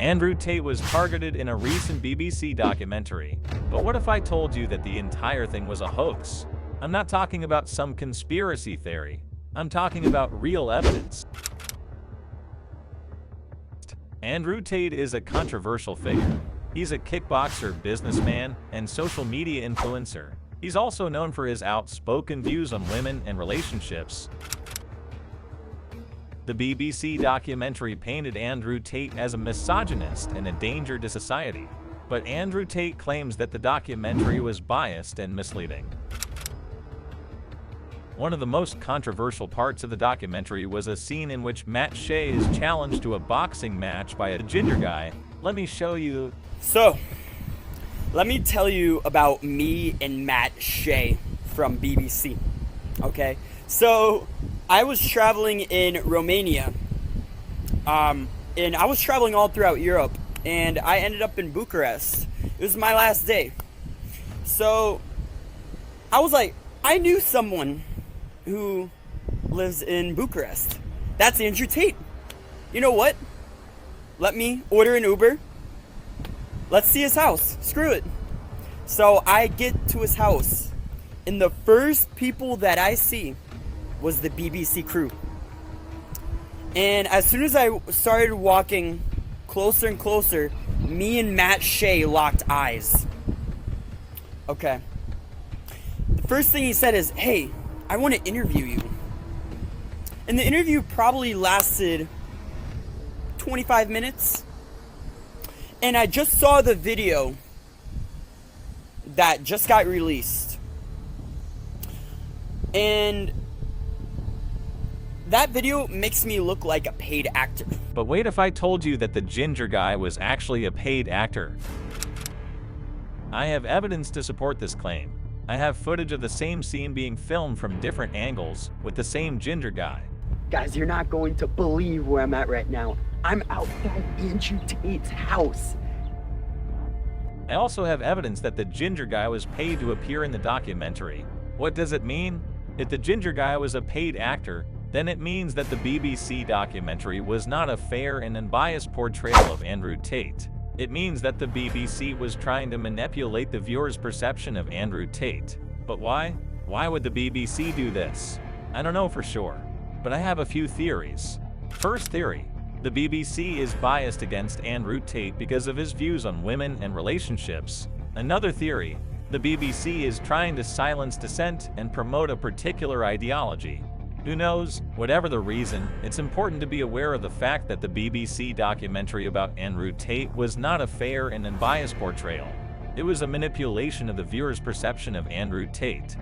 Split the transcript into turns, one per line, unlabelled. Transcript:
Andrew Tate was targeted in a recent BBC documentary. But what if I told you that the entire thing was a hoax? I'm not talking about some conspiracy theory. I'm talking about real evidence. Andrew Tate is a controversial figure. He's a kickboxer, businessman, and social media influencer. He's also known for his outspoken views on women and relationships. The BBC documentary painted Andrew Tate as a misogynist and a danger to society. But Andrew Tate claims that the documentary was biased and misleading. One of the most controversial parts of the documentary was a scene in which Matt Shea is challenged to a boxing match by a ginger guy. Let me show you.
So, let me tell you about me and Matt Shea from BBC, okay? So, I was traveling in Romania, and I was traveling all throughout Europe, and I ended up in Bucharest. It was my last day. So, I was like, I knew someone who lives in Bucharest. That's Andrew Tate. You know what? Let me order an Uber. Let's see his house. Screw it. So I get to his house, and the first people that I see was the BBC crew. And as soon as I started walking closer and closer, me and Matt Shea locked eyes. Okay. The first thing he said is, "Hey, I want to interview you." And the interview probably lasted 25 minutes. And I just saw the video that just got released. And that video makes me look like a paid actor.
But wait, if I told you that the ginger guy was actually a paid actor? I have evidence to support this claim. I have footage of the same scene being filmed from different angles with the same ginger guy.
Guys, you're not going to believe where I'm at right now. I'm outside Andrew Tate's house.
I also have evidence that the ginger guy was paid to appear in the documentary. What does it mean? If the ginger guy was a paid actor, then it means that the BBC documentary was not a fair and unbiased portrayal of Andrew Tate. It means that the BBC was trying to manipulate the viewer's perception of Andrew Tate. But why? Why would the BBC do this? I don't know for sure, but I have a few theories. First theory: the BBC is biased against Andrew Tate because of his views on women and relationships. Another theory: the BBC is trying to silence dissent and promote a particular ideology. Who knows? Whatever the reason, it's important to be aware of the fact that the BBC documentary about Andrew Tate was not a fair and unbiased portrayal. It was a manipulation of the viewer's perception of Andrew Tate.